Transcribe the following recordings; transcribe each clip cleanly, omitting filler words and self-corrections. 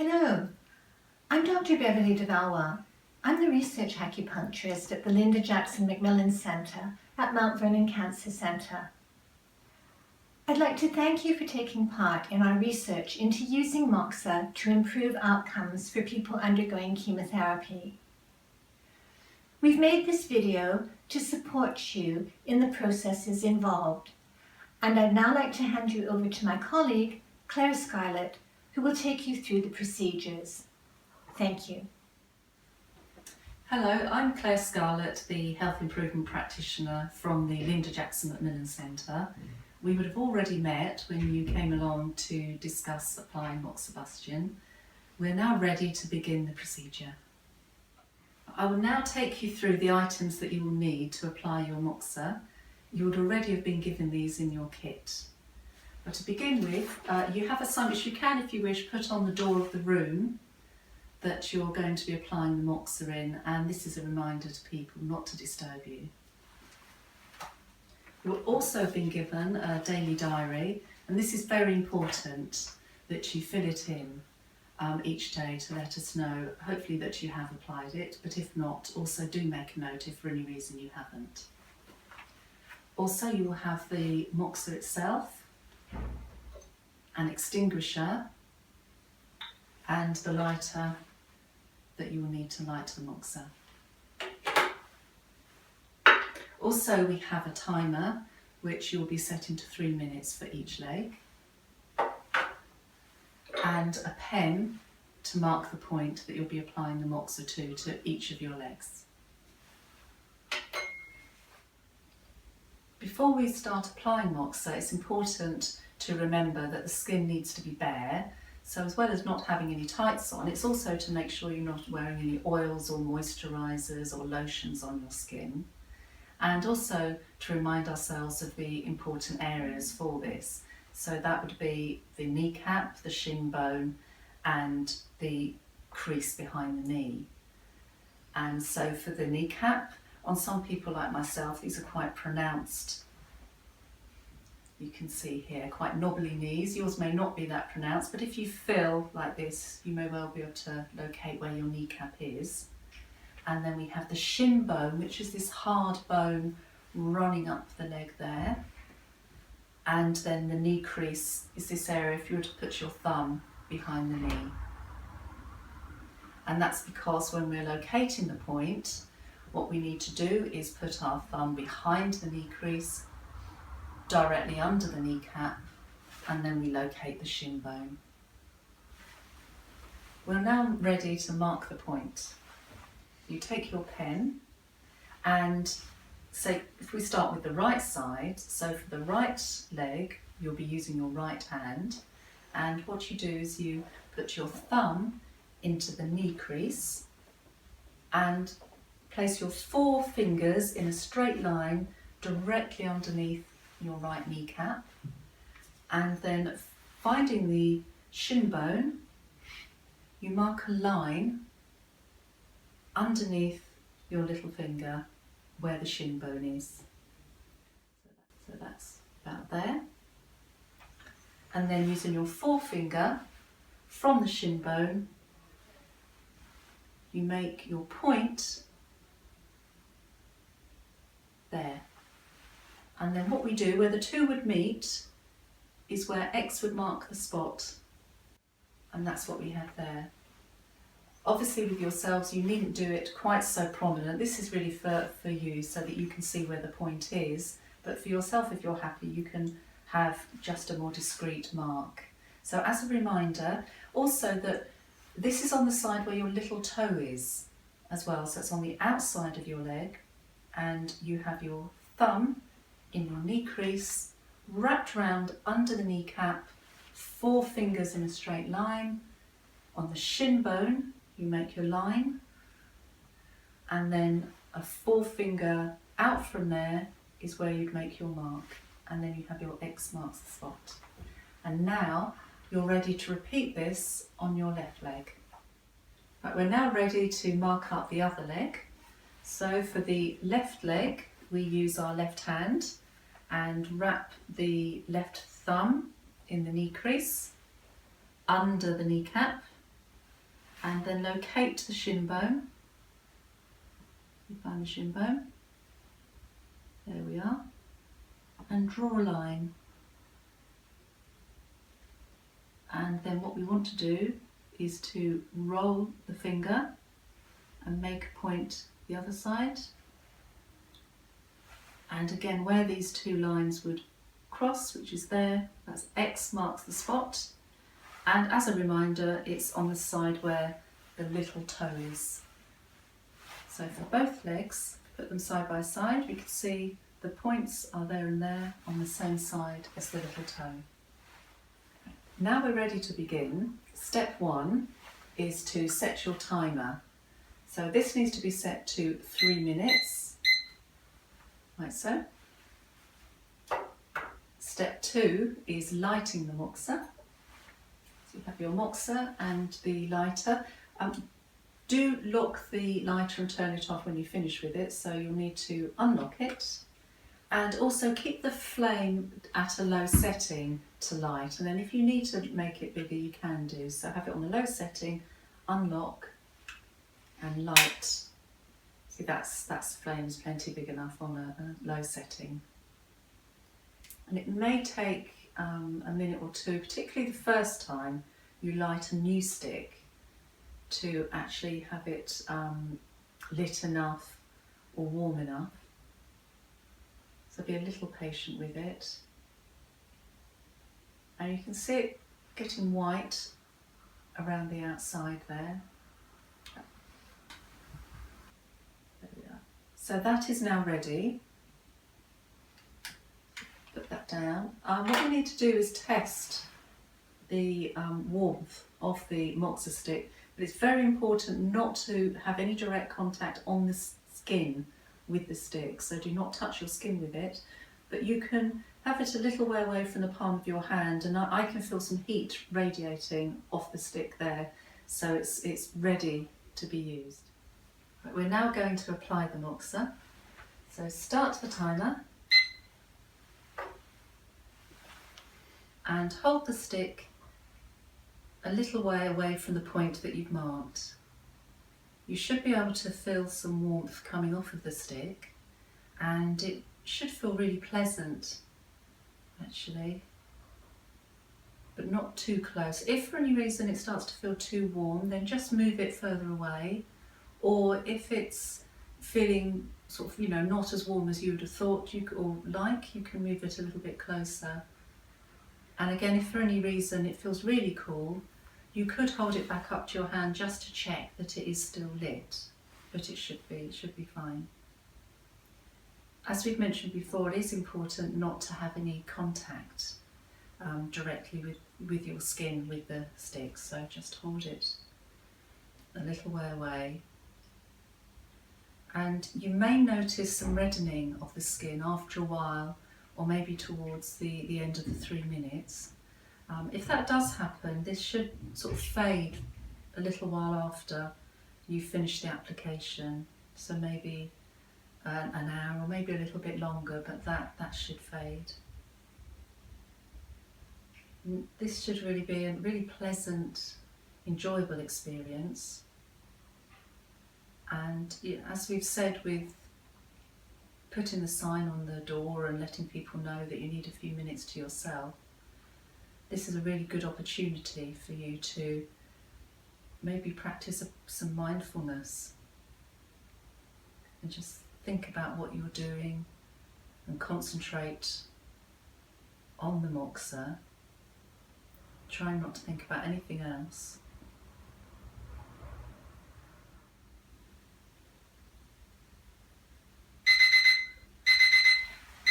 Hello, I'm Dr. Beverly DeValois. I'm the research acupuncturist at the Linda Jackson Macmillan Centre at Mount Vernon Cancer Centre. I'd like to thank you for taking part in our research into using moxa to improve outcomes for people undergoing chemotherapy. We've made this video to support you in the processes involved, and I'd now like to hand you over to my colleague, Claire Scarlett, who will take you through the procedures. Thank you. Hello, I'm Claire Scarlett, the Health Improvement Practitioner from the Linda Jackson Macmillan Centre. We would have already met when you came along to discuss applying moxibustion. We're now ready to begin the procedure. I will now take you through the items that you will need to apply your moxa. You would already have been given these in your kit. But to begin with, you have a sign which you can, if you wish, put on the door of the room that you're going to be applying the moxa in, and this is a reminder to people not to disturb you. You will also have been given a daily diary, and this is very important that you fill it in each day to let us know, hopefully, that you have applied it, but if not, also do make a note if for any reason you haven't. Also, you will have the moxa itself, an extinguisher, and the lighter that you will need to light the moxa. Also, we have a timer which you'll be setting to 3 minutes for each leg, and a pen to mark the point that you'll be applying the moxa to each of your legs. Before we start applying moxa, it's important to remember that the skin needs to be bare. So as well as not having any tights on, it's also to make sure you're not wearing any oils or moisturisers or lotions on your skin. And also to remind ourselves of the important areas for this. So that would be the kneecap, the shin bone, and the crease behind the knee. And so for the kneecap, on some people like myself, these are quite pronounced. You can see here, quite knobbly knees. Yours may not be that pronounced, but if you feel like this, you may well be able to locate where your kneecap is. And then we have the shin bone, which is this hard bone running up the leg there. And then the knee crease is this area, if you were to put your thumb behind the knee. And that's because when we're locating the point, what we need to do is put our thumb behind the knee crease, directly under the kneecap, and then we locate the shin bone. We're now ready to mark the point. You take your pen and say, if we start with the right side, so for the right leg, you'll be using your right hand, and what you do is you put your thumb into the knee crease and place your 4 fingers in a straight line directly underneath your right kneecap, and then finding the shin bone, you mark a line underneath your little finger where the shin bone is. So that's about there. And then using your forefinger from the shin bone, you make your point there. And then what we do, where the 2 would meet, is where X would mark the spot. And that's what we have there. Obviously with yourselves, you needn't do it quite so prominent. This is really for you, so that you can see where the point is. But for yourself, if you're happy, you can have just a more discreet mark. So as a reminder, also that this is on the side where your little toe is as well. So it's on the outside of your leg, and you have your thumb in your knee crease, wrapped round under the kneecap, 4 fingers in a straight line. On the shin bone, you make your line, and then a 4-finger out from there is where you'd make your mark, and then you have your X marks the spot. And now you're ready to repeat this on your left leg. Right, we're now ready to mark up the other leg. So for the left leg, we use our left hand and wrap the left thumb in the knee crease, under the kneecap, and then locate the shin bone. You find the shin bone. There we are. And draw a line. And then what we want to do is to roll the finger and make a point the other side. And again, where these two lines would cross, which is there, that's X marks the spot. And as a reminder, it's on the side where the little toe is. So for both legs, put them side by side, we can see the points are there and there on the same side as the little toe. Now we're ready to begin. Step 1 is to set your timer. So this needs to be set to 3 minutes, like so. Step 2 is lighting the moxa. So you have your moxa and the lighter. Do lock the lighter and turn it off when you finish with it, so you'll need to unlock it. And also keep the flame at a low setting to light, and then if you need to make it bigger you can do. So have it on a low setting, unlock and light. See, that's flame's plenty big enough on a low setting. And it may take a minute or two, particularly the first time you light a new stick, to actually have it lit enough or warm enough. So be a little patient with it. And you can see it getting white around the outside there. There we are. So that is now ready. Put that down. What we need to do is test the warmth of the moxa stick. But it's very important not to have any direct contact on the skin with the stick, so do not touch your skin with it, but you can have it a little way away from the palm of your hand, and I can feel some heat radiating off the stick there, so it's ready to be used. Right, we're now going to apply the moxa. So start the timer and hold the stick a little way away from the point that you've marked. You should be able to feel some warmth coming off of the stick, and it should feel really pleasant actually, but not too close. If for any reason it starts to feel too warm, then just move it further away, or if it's feeling sort of, you know, not as warm as you would have thought you can move it a little bit closer. And again, if for any reason it feels really cool, you could hold it back up to your hand just to check that it is still lit, but it should be fine. As we've mentioned before, it is important not to have any contact directly with your skin with the stick, so just hold it a little way away. And you may notice some reddening of the skin after a while, or maybe towards the end of the 3 minutes. If that does happen, this should sort of fade a little while after you finish the application, so maybe an hour or maybe a little bit longer, but that should fade. This should really be a really pleasant, enjoyable experience. And as we've said, with putting the sign on the door and letting people know that you need a few minutes to yourself, this is a really good opportunity for you to maybe practice some mindfulness and just think about what you're doing and concentrate on the moxa. Try not to think about anything else.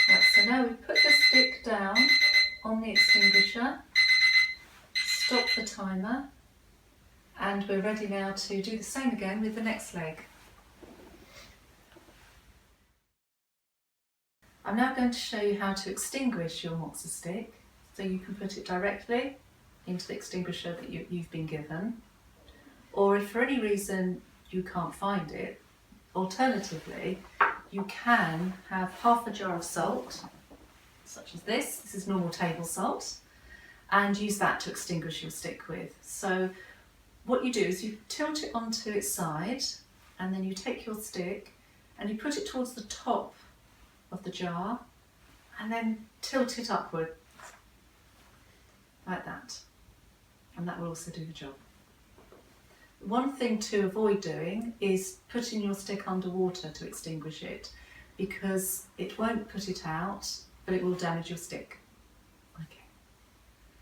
Right, so now we put the stick down on the extinguisher, stop the timer, and we're ready now to do the same again with the next leg. I'm now going to show you how to extinguish your moxa stick, so you can put it directly into the extinguisher that you've been given, or if for any reason you can't find it, alternatively you can have half a jar of salt, such as this. This is normal table salt, and use that to extinguish your stick with. So what you do is you tilt it onto its side, and then you take your stick and you put it towards the top of the jar, and then tilt it upward like that, and that will also do the job. One thing to avoid doing is putting your stick underwater to extinguish it, because it won't put it out, but it will damage your stick.